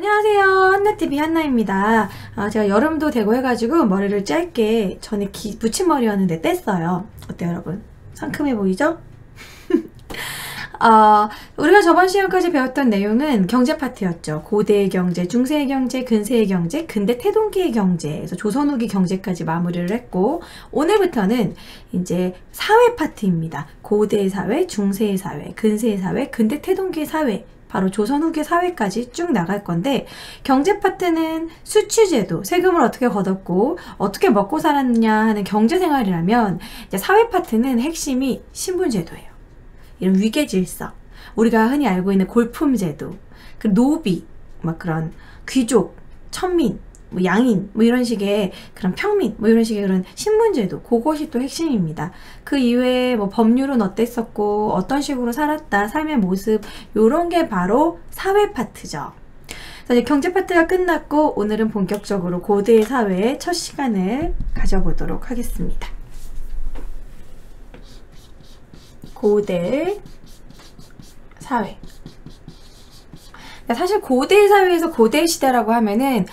안녕하세요. 한나TV 한나입니다. 제가 여름도 되고 해가지고 머리를 짧게 전에 붙임머리였는데 뗐어요. 어때요 여러분? 상큼해 보이죠? 우리가 저번 시간까지 배웠던 내용은 경제 파트였죠. 고대의 경제, 중세의 경제, 근세의 경제, 근대 태동기의 경제에서 조선 후기 경제까지 마무리를 했고, 오늘부터는 이제 사회 파트입니다. 고대의 사회, 중세의 사회, 근세의 사회, 근대 태동기의 사회, 바로 조선 후기 사회까지 쭉 나갈 건데, 경제 파트는 수취제도, 세금을 어떻게 걷었고 어떻게 먹고 살았느냐 하는 경제생활이라면, 이제 사회 파트는 핵심이 신분제도예요. 이런 위계질서, 우리가 흔히 알고 있는 골품제도, 그 노비, 막 그런 귀족, 천민, 뭐 양인, 뭐 이런 식의 그런 평민, 뭐 이런 식의 그런 신분제도, 그것이 또 핵심입니다. 그 이외에 뭐 법률은 어땠었고 어떤 식으로 살았다, 삶의 모습, 요런 게 바로 사회 파트죠. 자, 이제 경제 파트가 끝났고 오늘은 본격적으로 고대의 사회의 첫 시간을 가져보도록 하겠습니다. 고대 사회. 사실 고대 사회에서 고대 시대라고 하면은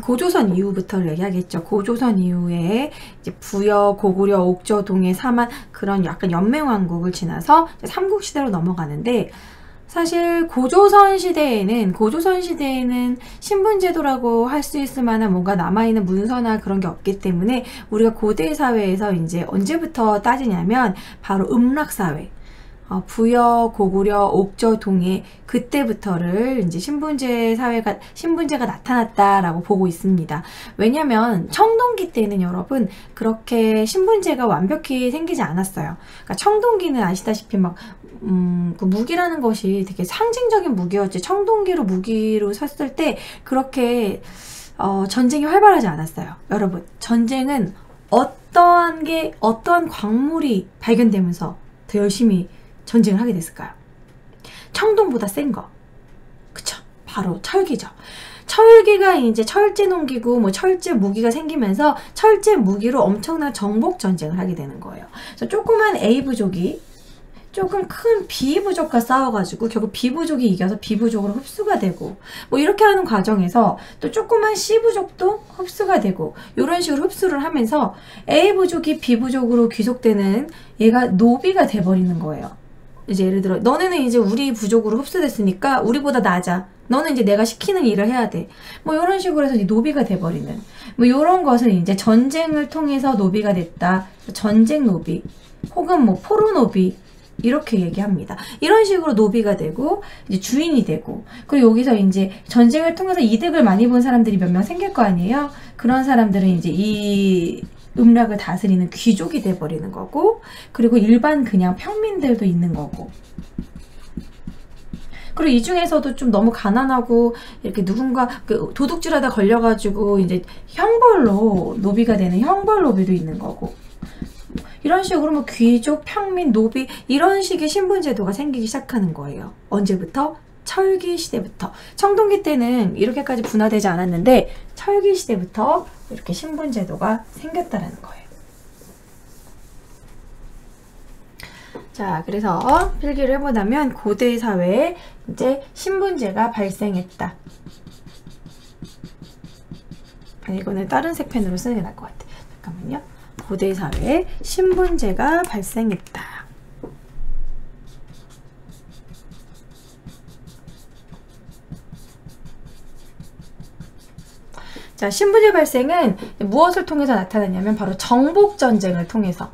고조선 이후부터를 얘기하겠죠. 고조선 이후에 이제 부여, 고구려, 옥저, 동해, 사만 그런 약간 연맹왕국을 지나서 삼국시대로 넘어가는데, 사실 고조선 시대에는 신분제도라고 할 수 있을 만한 뭔가 남아있는 문서나 그런 게 없기 때문에 우리가 고대 사회에서 이제 언제부터 따지냐면 바로 음락사회, 부여, 고구려, 옥저, 동해, 그때부터를 이제 신분제가 나타났다라고 보고 있습니다. 왜냐면 청동기 때는 여러분 그렇게 신분제가 완벽히 생기지 않았어요. 그러니까 청동기는 아시다시피 막 그 무기라는 것이 되게 상징적인 무기였지, 청동기로 무기로 섰을 때 그렇게 전쟁이 활발하지 않았어요. 여러분, 전쟁은 어떠한 광물이 발견되면서 더 열심히 전쟁을 하게 됐을까요? 청동보다 센 거. 그쵸? 바로 철기죠. 철기가 이제 철제 농기구, 뭐 철제 무기가 생기면서 철제 무기로 엄청난 정복 전쟁을 하게 되는 거예요. 그래서 조그만 A부족이 조금 큰 B부족과 싸워가지고 결국 B부족이 이겨서 B부족으로 흡수가 되고, 뭐 이렇게 하는 과정에서 또 조그만 C부족도 흡수가 되고, 이런 식으로 흡수를 하면서 A부족이 B부족으로 귀속되는, 얘가 노비가 돼버리는 거예요. 이제 예를 들어 너네는 이제 우리 부족으로 흡수됐으니까 우리보다 낮아, 너는 이제 내가 시키는 일을 해야 돼, 뭐 이런 식으로 해서 이제 노비가 돼버리는, 뭐 이런 것을 이제 전쟁을 통해서 노비가 됐다, 전쟁 노비 혹은 뭐 포로 노비 이렇게 얘기합니다. 이런 식으로 노비가 되고 이제 주인이 되고, 그리고 여기서 이제 전쟁을 통해서 이득을 많이 본 사람들이 몇 명 생길 거 아니에요. 그런 사람들은 이제 이 음락을 다스리는 귀족이 돼버리는 거고, 그리고 일반 그냥 평민들도 있는 거고, 그리고 이 중에서도 좀 너무 가난하고 이렇게 누군가 그 도둑질하다 걸려가지고 이제 형벌로 노비가 되는 형벌 노비도 있는 거고, 이런 식으로 뭐 귀족, 평민, 노비 이런 식의 신분제도가 생기기 시작하는 거예요. 언제부터? 철기 시대부터. 청동기 때는 이렇게까지 분화되지 않았는데 철기 시대부터 이렇게 신분제도가 생겼다라는 거예요. 자, 그래서 필기를 해보자면 고대 사회에 이제 신분제가 발생했다. 아니, 이거는 다른 색펜으로 쓰는 게 나을 것 같아. 잠깐만요. 고대 사회에 신분제가 발생했다. 자, 신분제 발생은 무엇을 통해서 나타났냐면 바로 정복전쟁을 통해서,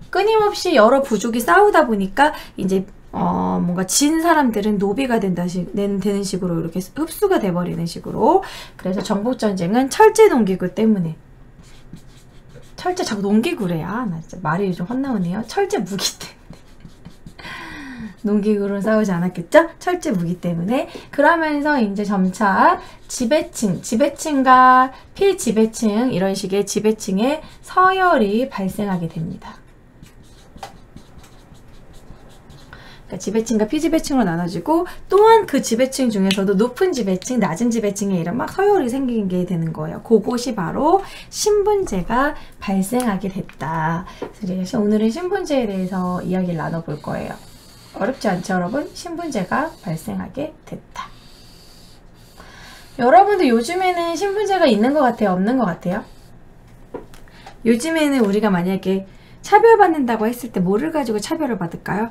끊임없이 여러 부족이 싸우다 보니까 이제 뭔가 진 사람들은 노비가 되는 식으로 이렇게 흡수가 돼버리는 식으로. 그래서 정복전쟁은 철제 농기구 때문에, 철제 자꾸 농기구래. 나 진짜 말이 좀 헛나오네요. 철제 무기 때문에. 농기구로 싸우지 않았겠죠? 철제 무기 때문에. 그러면서 이제 점차 지배층과 피지배층, 이런 식의 지배층의 서열이 발생하게 됩니다. 그러니까 지배층과 피지배층으로 나눠지고, 또한 그 지배층 중에서도 높은 지배층, 낮은 지배층의 이런 막 서열이 생기게 되는 거예요. 그것이 바로 신분제가 발생하게 됐다. 그래서 오늘은 신분제에 대해서 이야기를 나눠볼 거예요. 어렵지 않죠, 여러분? 신분제가 발생하게 됐다. 여러분들 요즘에는 신분제가 있는 것 같아요? 없는 것 같아요? 요즘에는 우리가 만약에 차별받는다고 했을 때 뭐를 가지고 차별을 받을까요?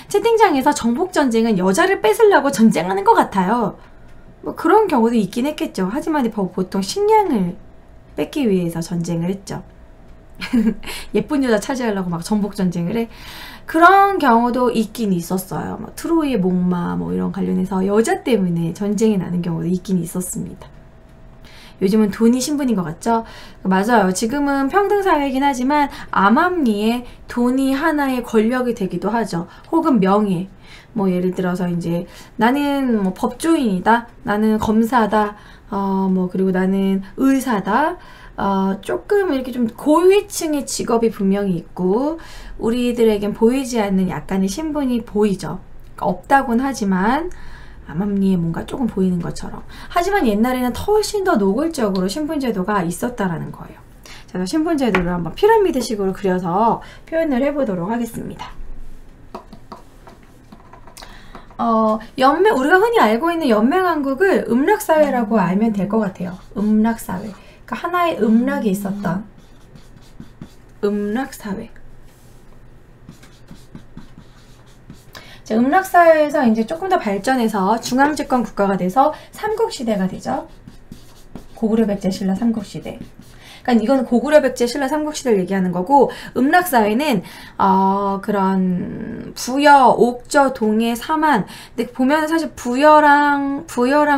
채팅창에서 정복전쟁은 여자를 뺏으려고 전쟁하는 것 같아요. 뭐 그런 경우도 있긴 했겠죠. 하지만 보통 식량을 뺏기 위해서 전쟁을 했죠. 예쁜 여자 차지하려고 막 정복전쟁을 해. 그런 경우도 있긴 있었어요. 뭐 트로이의 목마 뭐 이런 관련해서 여자 때문에 전쟁이 나는 경우도 있긴 있었습니다. 요즘은 돈이 신분인 것 같죠? 맞아요. 지금은 평등사회이긴 하지만 암암리에 돈이 하나의 권력이 되기도 하죠. 혹은 명예. 뭐 예를 들어서 이제 나는 뭐 법조인이다. 나는 검사다. 뭐 그리고 나는 의사다. 조금 이렇게 좀 고위층의 직업이 분명히 있고 우리들에겐 보이지 않는 약간의 신분이 보이죠. 그러니까 없다곤 하지만 암암리에 뭔가 조금 보이는 것처럼. 하지만 옛날에는 훨씬 더 노골적으로 신분제도가 있었다라는 거예요. 자, 신분제도를 한번 피라미드식으로 그려서 표현을 해보도록 하겠습니다. 우리가 흔히 알고 있는 연맹왕국을 음락사회라고 알면 될 것 같아요. 음락사회. 그러니까 하나의 음락이 있었던 음락사회. 음락사회에서 이제 조금 더 발전해서 중앙집권 국가가 돼서 삼국시대가 되죠. 고구려 백제 신라 삼국시대. 그러니까 이건 고구려 백제 신라 삼국시대를 얘기하는 거고 음락사회는 그런 부여, 옥저, 동해, 사만. 근데 보면 사실 부여랑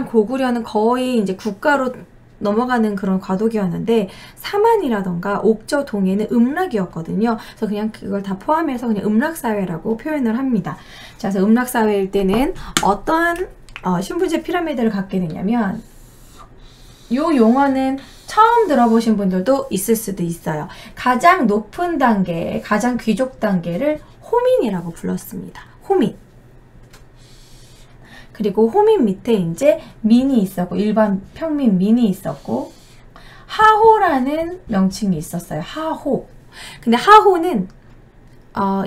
고구려는 거의 이제 국가로 넘어가는 그런 과도기였는데 사만이라던가 옥저, 동해는 음락이었거든요. 그래서 그냥 그걸 다 포함해서 그냥 음락사회라고 표현을 합니다. 자, 그래서 음락사회일 때는 어떠한 신분제 피라미드를 갖게 되냐면 이 용어는 처음 들어보신 분들도 있을 수도 있어요. 가장 높은 단계, 가장 귀족 단계를 호민이라고 불렀습니다. 호민. 그리고 호민 밑에 이제 민이 있었고 일반 평민 민이 있었고 하호라는 명칭이 있었어요. 하호. 근데 하호는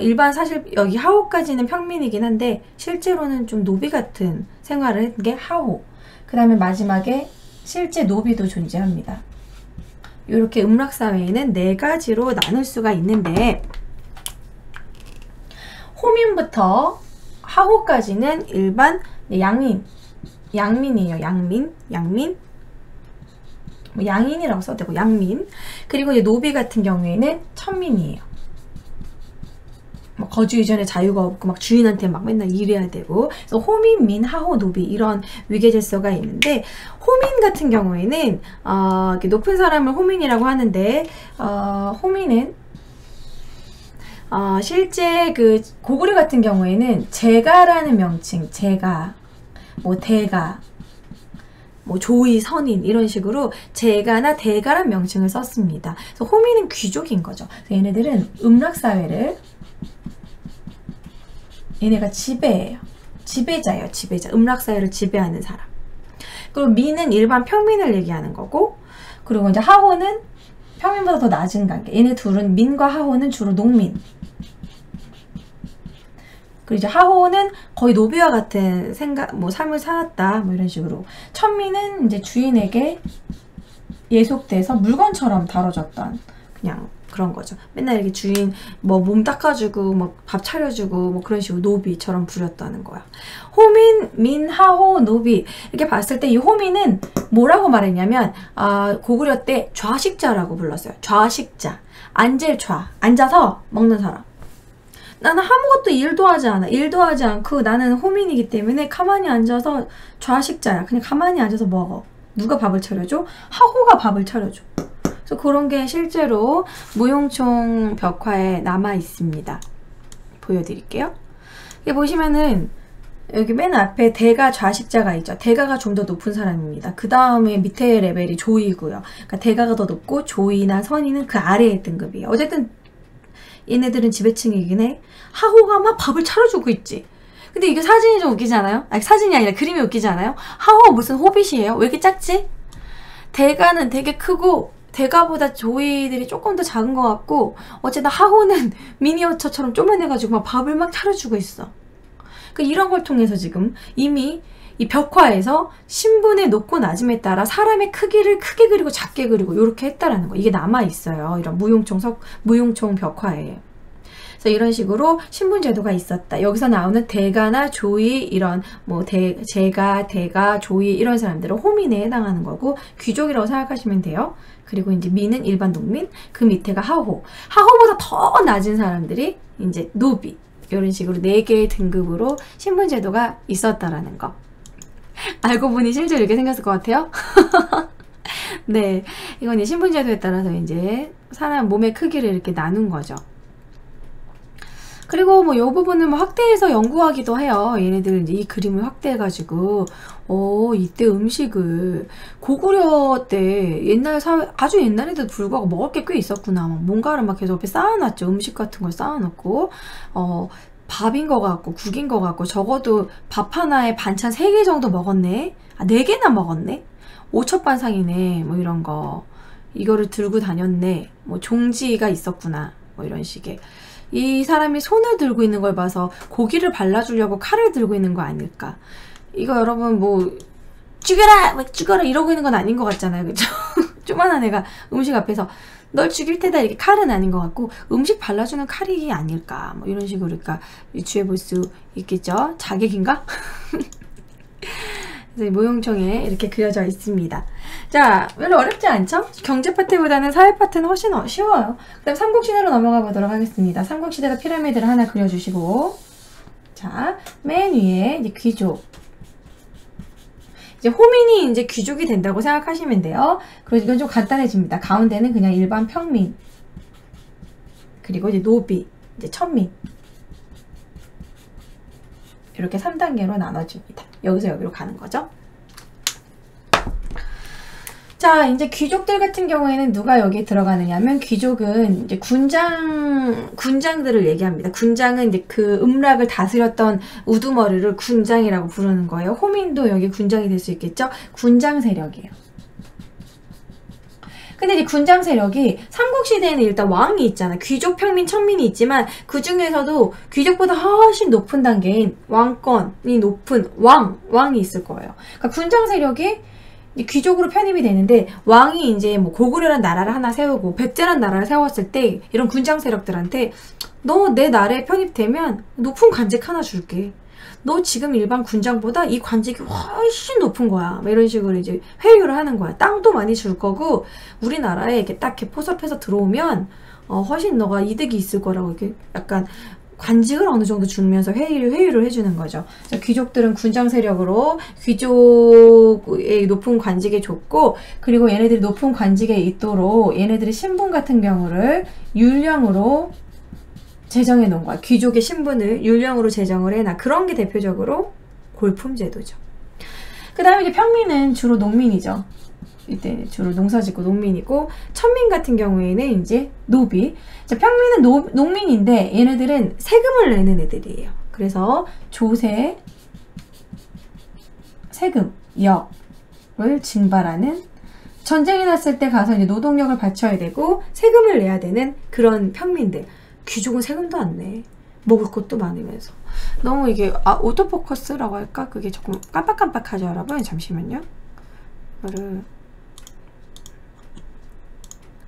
일반 사실 여기 하호까지는 평민이긴 한데 실제로는 좀 노비 같은 생활을 했던 게 하호. 그 다음에 마지막에 실제 노비도 존재합니다. 이렇게 음락사회에는 4가지로 나눌 수가 있는데 호민부터 하호까지는 일반 양민이에요. 양민. 뭐 양인이라고 써도 되고 양민. 그리고 이제 노비 같은 경우에는 천민이에요. 뭐 거주 이전에 자유가 없고 막 주인한테 막 맨날 일해야 되고. 그래서 호민, 민, 하호, 노비 이런 위계 질서가 있는데 호민 같은 경우에는 이렇게 높은 사람을 호민이라고 하는데 호민은 실제 그 고구려 같은 경우에는 제가라는 명칭, 제가, 뭐 대가, 뭐 조의, 선인 이런 식으로 제가나 대가란 명칭을 썼습니다. 그래서 호민은 귀족인 거죠. 그래서 얘네들은 음락사회를 얘네가 지배해요. 지배자예요. 지배자. 음락사회를 지배하는 사람. 그리고 민은 일반 평민을 얘기하는 거고 그리고 이제 하호는 평민보다 더 낮은 단계. 얘네 둘은 민과 하호는 주로 농민. 그리고 이제 하호는 거의 노비와 같은 삶을 살았다. 뭐 이런 식으로. 천민은 이제 주인에게 예속돼서 물건처럼 다뤄졌던 그냥 그런 거죠. 맨날 이렇게 주인 뭐 몸 닦아주고 뭐 밥 차려주고 뭐 그런 식으로 노비처럼 부렸다는 거야. 호민, 민, 하호, 노비 이렇게 봤을 때 이 호민은 뭐라고 말했냐면 고구려 때 좌식자라고 불렀어요. 좌식자. 앉을 좌. 앉아서 먹는 사람. 나는 아무것도 일도 하지 않아. 일도 하지 않고 나는 호민이기 때문에 가만히 앉아서 좌식자야. 그냥 가만히 앉아서 먹어. 누가 밥을 차려줘? 하호가 밥을 차려줘. 그래서 그런 게 실제로 무용총 벽화에 남아 있습니다. 보여드릴게요. 여기 보시면은 여기 맨 앞에 대가 좌식자가 있죠. 대가가 좀 더 높은 사람입니다. 그 다음에 밑에 레벨이 조이고요. 그러니까 대가가 더 높고 조이나 선이는 그 아래의 등급이에요. 어쨌든 얘네들은 지배층이긴 해. 하호가 막 밥을 차려주고 있지. 근데 이게 사진이 좀 웃기지 않아요? 아니, 사진이 아니라 그림이 웃기지 않아요? 하호가 무슨 호빗이에요? 왜 이렇게 작지? 대가는 되게 크고 대가보다 조이들이 조금 더 작은 것 같고 어쨌든 하호는 미니어처처럼 쪼만해가지고 막 밥을 막 차려주고 있어. 그 이런 걸 통해서 지금 이미 이 벽화에서 신분의 높고 낮음에 따라 사람의 크기를 크게 그리고 작게 그리고 이렇게 했다라는 거. 이게 남아있어요. 이런 무용총 벽화에. 그래서 이런 식으로 신분 제도가 있었다. 여기서 나오는 대가나 조이, 이런 뭐 제가, 대가, 조이 이런 사람들은 호민에 해당하는 거고 귀족이라고 생각하시면 돼요. 그리고 이제 미는 일반 농민, 그 밑에가 하호. 하호보다 더 낮은 사람들이 이제 노비. 이런 식으로 4개의 등급으로 신분 제도가 있었다라는 거. 알고 보니 실제로 이렇게 생겼을 것 같아요. 네, 이건 이제 신분 제도에 따라서 이제 사람 몸의 크기를 이렇게 나눈 거죠. 그리고 뭐 이 부분은 뭐 확대해서 연구하기도 해요. 얘네들 이제 이 그림을 확대해가지고 이때 음식을 고구려 때 옛날 사회 아주 옛날에도 불구하고 먹을 게 꽤 있었구나. 막 뭔가를 막 계속 옆에 쌓아놨죠. 음식 같은 걸 쌓아놓고 밥인 거 같고 국인 거 같고 적어도 밥 하나에 반찬 3개 정도 먹었네. 4개나 먹었네. 오첩반상이네. 뭐 이런 거. 이거를 들고 다녔네. 뭐 종지가 있었구나. 뭐 이런 식의. 이 사람이 손을 들고 있는 걸 봐서 고기를 발라주려고 칼을 들고 있는 거 아닐까. 이거 여러분 뭐 죽여라! 막 죽여라! 이러고 있는 건 아닌 것 같잖아요. 그쵸? 조만한 애가 음식 앞에서 널 죽일 테다 이렇게 칼은 아닌 것 같고 음식 발라주는 칼이 아닐까 뭐 이런 식으로 그러니까 유추해 볼 수 있겠죠. 자객인가? 그래서 모형총에 이렇게 그려져 있습니다. 자, 별로 어렵지 않죠? 경제 파트보다는 사회 파트는 훨씬 쉬워요. 그 다음 삼국시대로 넘어가 보도록 하겠습니다. 삼국시대가 피라미드를 하나 그려주시고, 자, 맨 위에 이제 귀족. 이제 호민이 이제 귀족이 된다고 생각하시면 돼요. 그리고 이건 좀 간단해집니다. 가운데는 그냥 일반 평민. 그리고 이제 노비, 이제 천민. 이렇게 3단계로 나눠줍니다. 여기서 여기로 가는 거죠. 자, 이제 귀족들 같은 경우에는 누가 여기에 들어가느냐 하면 귀족은 이제 군장들을 얘기합니다. 군장은 이제 그 음락을 다스렸던 우두머리를 군장이라고 부르는 거예요. 호민도 여기 군장이 될 수 있겠죠? 군장 세력이에요. 근데 이제 군장 세력이 삼국시대에는 일단 왕이 있잖아. 귀족, 평민, 천민이 있지만 그 중에서도 귀족보다 훨씬 높은 단계인 왕권이 높은 왕이 있을 거예요. 그러니까 군장 세력이 귀족으로 편입이 되는데 왕이 이제 뭐 고구려란 나라를 하나 세우고 백제란 나라를 세웠을 때 이런 군장 세력들한테 너 내 나라에 편입되면 높은 관직 하나 줄게. 너 지금 일반 군장보다 이 관직이 훨씬 높은 거야. 이런 식으로 이제 회유를 하는 거야. 땅도 많이 줄 거고 우리나라에 이렇게 딱 이렇게 포섭해서 들어오면 훨씬 너가 이득이 있을 거라고 이렇게 약간 관직을 어느 정도 주면서 회유를 해주는 거죠. 그래서 귀족들은 군장 세력으로 귀족의 높은 관직에 줬고 그리고 얘네들이 높은 관직에 있도록 얘네들의 신분 같은 경우를 율령으로 제정해 놓은 거야. 귀족의 신분을 율령으로 제정을 해놔. 그런 게 대표적으로 골품제도죠. 그 다음에 이제 평민은 주로 농민이죠. 이때 주로 농사짓고 농민이고 천민 같은 경우에는 이제 노비. 자, 평민은 농민인데 얘네들은 세금을 내는 애들이에요. 그래서 조세, 세금, 역을 증발하는 전쟁이 났을 때 가서 이제 노동력을 바쳐야 되고 세금을 내야 되는 그런 평민들. 귀족은 세금도 안 내. 먹을 것도 많으면서. 너무 이게 오토포커스라고 할까? 그게 조금 깜빡깜빡하죠, 여러분? 잠시만요. 이거를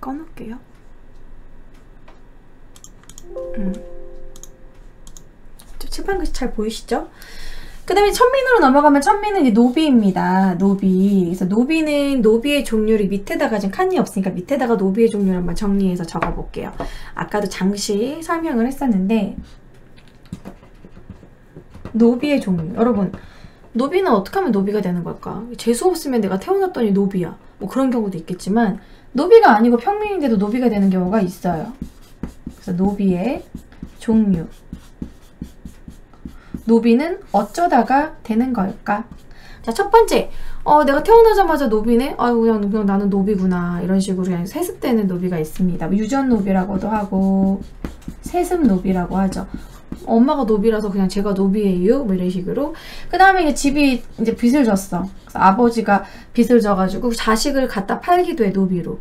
꺼놓을게요. 칠판 글씨 잘 보이시죠? 그 다음에 천민으로 넘어가면 천민은 이제 노비입니다. 노비. 그래서 노비는 노비의 종류를 밑에다가 지금 칸이 없으니까 밑에다가 노비의 종류를 한번 정리해서 적어볼게요. 아까도 잠시 설명을 했었는데 노비의 종류. 여러분 노비는 어떻게 하면 노비가 되는 걸까? 재수 없으면 내가 태어났더니 노비야. 뭐 그런 경우도 있겠지만 노비가 아니고 평민인데도 노비가 되는 경우가 있어요. 그래서 노비의 종류. 노비는 어쩌다가 되는 걸까? 자, 첫 번째. 내가 태어나자마자 노비네? 아유, 그냥 나는 노비구나. 이런 식으로 그냥 세습되는 노비가 있습니다. 유전노비라고도 하고, 세습노비라고 하죠. 엄마가 노비라서 그냥 제가 노비예요. 뭐 이런 식으로. 그 다음에 이제 집이 이제 빚을 졌어. 그래서 아버지가 빚을 져가지고 자식을 갖다 팔기도 해, 노비로.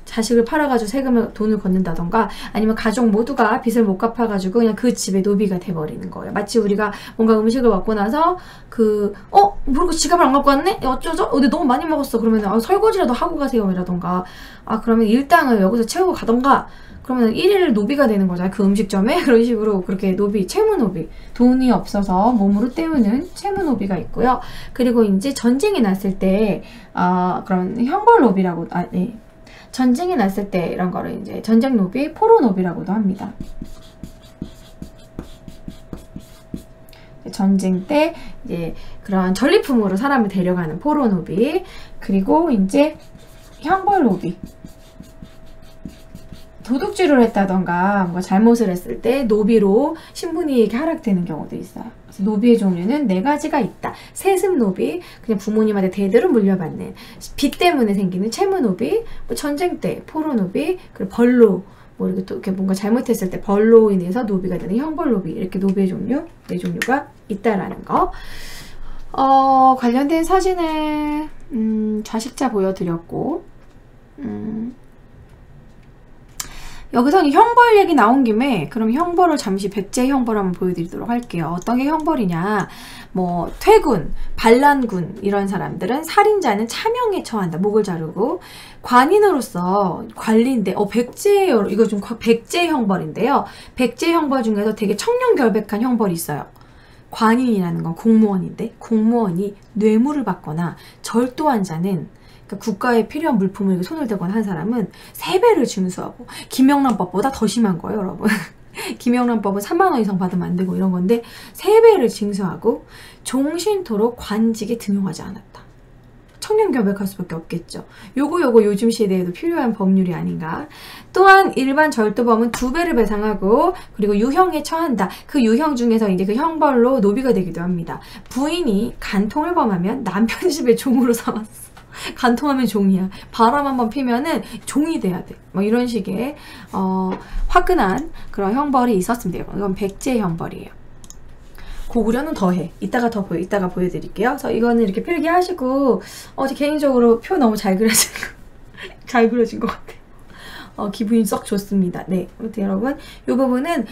자식을 팔아가지고 세금을 돈을 걷는다던가 아니면 가족 모두가 빚을 못 갚아가지고 그냥 그 집의 노비가 돼버리는 거예요. 마치 우리가 뭔가 음식을 먹고 나서 모르고 지갑을 안 갖고 왔네? 어쩌죠? 근데 너무 많이 먹었어. 그러면 설거지라도 하고 가세요 이라던가 그러면 일당을 여기서 채우고 가던가 그러면 1일 노비가 되는 거잖아요. 그 음식점에. 그런 식으로 그렇게 노비, 채무노비. 돈이 없어서 몸으로 때우는 채무노비가 있고요. 그리고 이제 전쟁이 났을 때, 그런 형벌노비라고, 네. 전쟁이 났을 때 이런 거를 이제 전쟁노비, 포로노비라고도 합니다. 전쟁 때 이제 그런 전리품으로 사람을 데려가는 포로노비, 그리고 이제 형벌노비. 도둑질을 했다던가 뭔가 잘못을 했을 때 노비로 신분이 하락되는 경우도 있어요. 그래서 노비의 종류는 4가지가 있다. 세습노비, 그냥 부모님한테 대대로 물려받는 빚 때문에 생기는 채무노비, 전쟁 때 포로노비, 그리고 벌로 이렇게 또 이렇게 뭔가 잘못했을 때 벌로 인해서 노비가 되는 형벌노비, 이렇게 노비의 종류 4종류가 있다라는 거. 관련된 사진을 좌식자 보여드렸고, 여기서 형벌 얘기 나온 김에 그럼 형벌을 잠시 백제 형벌 한번 보여드리도록 할게요. 어떤 게 형벌이냐, 퇴군, 반란군 이런 사람들은 살인자는 차명에 처한다. 목을 자르고 관인으로서 관리인데 이거 좀 백제 형벌인데요. 백제 형벌 중에서 되게 청렴결백한 형벌이 있어요. 관인이라는 건 공무원인데 공무원이 뇌물을 받거나 절도한 자는 국가에 필요한 물품을 손을 대거나 한 사람은 3배를 징수하고, 김영란법보다 더 심한 거예요, 여러분. 김영란법은 3만 원 이상 받으면 안 되고 이런 건데 3배를 징수하고 종신토록 관직에 등용하지 않았다. 청렴결백할 수밖에 없겠죠. 요거 요즘 시대에도 필요한 법률이 아닌가. 또한 일반 절도범은 2배를 배상하고 그리고 유형에 처한다. 그 유형 중에서 이제 그 형벌로 노비가 되기도 합니다. 부인이 간통을 범하면 남편 집의 종으로 삼았어. 간통하면 종이야. 바람 한번 피면은 종이 돼야 돼. 이런 식의 화끈한 그런 형벌이 있었습니다. 이건 백제 형벌이에요. 고구려는 더해. 이따가 보여드릴게요. 그래서 이거는 이렇게 필기하시고 개인적으로 표 너무 잘 그려진 것 같아요. 기분이 썩 좋습니다. 네, 아무튼 여러분 이 부분은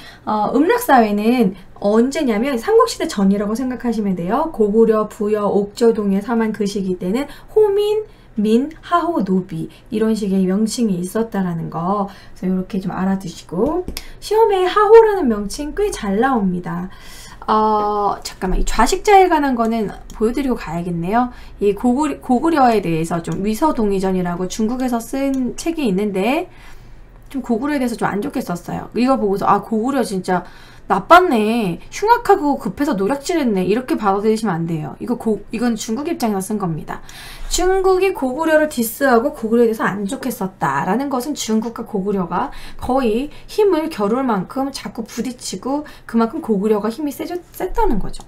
음락사회는 언제냐면 삼국시대 전이라고 생각하시면 돼요. 고구려, 부여, 옥저동의 사만 그 시기 때는 호민, 민, 하호, 노비 이런 식의 명칭이 있었다라는 거 그래서 이렇게 좀 알아두시고 시험에 하호라는 명칭 꽤 잘 나옵니다. 잠깐만, 이 좌식자에 관한 거는 보여드리고 가야겠네요. 이 고구려에 대해서 좀 위서동의전이라고 중국에서 쓴 책이 있는데 좀 고구려에 대해서 좀 안 좋게 썼어요. 이거 보고서 고구려 진짜 나빴네, 흉악하고 급해서 노략질했네, 이렇게 받아들이시면 안 돼요. 이건 중국 입장에서 쓴 겁니다. 중국이 고구려를 디스하고 고구려에 대해서 안 좋게 썼다라는 것은 중국과 고구려가 거의 힘을 겨룰 만큼 자꾸 부딪히고 그만큼 고구려가 힘이 셌다는 거죠.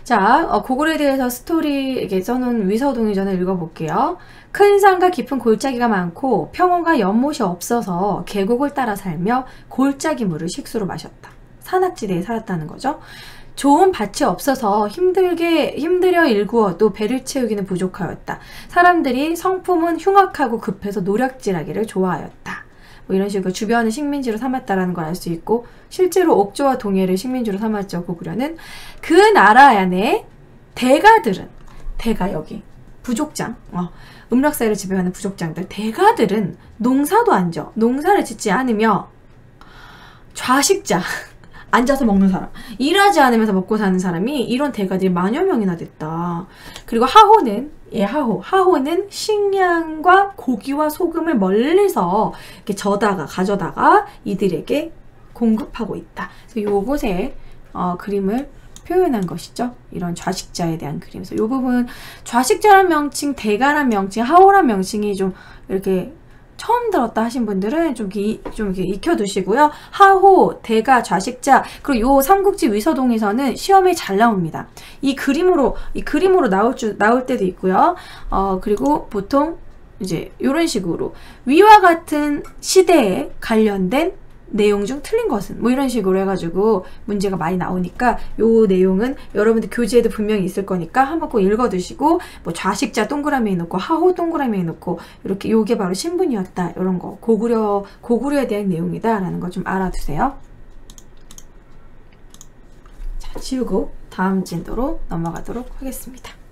자, 고구려에 대해서 스토리 이렇게 써놓은 위서동의전을 읽어볼게요. 큰 산과 깊은 골짜기가 많고 평원과 연못이 없어서 계곡을 따라 살며 골짜기 물을 식수로 마셨다. 산악지대에 살았다는 거죠. 좋은 밭이 없어서 힘들여 일구어도 배를 채우기는 부족하였다. 사람들이 성품은 흉악하고 급해서 노략질하기를 좋아하였다. 이런 식으로 주변을 식민지로 삼았다라는 걸 알 수 있고, 실제로 옥조와 동해를 식민지로 삼았죠. 고구려는. 그 나라 안에 대가 여기 부족장, 음락사회를 지배하는 부족장들, 대가들은 농사도 안 져. 농사를 짓지 않으며 좌식자, 앉아서 먹는 사람, 일하지 않으면서 먹고 사는 사람이 이런 대가들이 만여 명이나 됐다. 그리고 하호는 식량과 고기와 소금을 멀리서 이렇게 가져다가 이들에게 공급하고 있다. 그래서 요곳에 그림을 표현한 것이죠. 이런 좌식자에 대한 그림. 그래서 이 부분 좌식자란 명칭, 대가란 명칭, 하호란 명칭이 좀 이렇게 처음 들었다 하신 분들은 좀 이렇게 익혀두시고요. 하호, 대가, 좌식자, 그리고 요 삼국지 위서동에서는 시험에 잘 나옵니다. 이 그림으로 나올 때도 있고요. 그리고 보통 이제 이런 식으로 위와 같은 시대에 관련된 내용 중 틀린 것은 뭐 이런 식으로 해가지고 문제가 많이 나오니까 요 내용은 여러분들 교재에도 분명히 있을 거니까 한번 꼭 읽어두시고 뭐 좌식자 동그라미 해놓고 하호 동그라미 해놓고 이렇게 요게 바로 신분이었다 이런 거 고구려에 대한 내용이다 라는 거 좀 알아두세요. 자, 지우고 다음 진도로 넘어가도록 하겠습니다.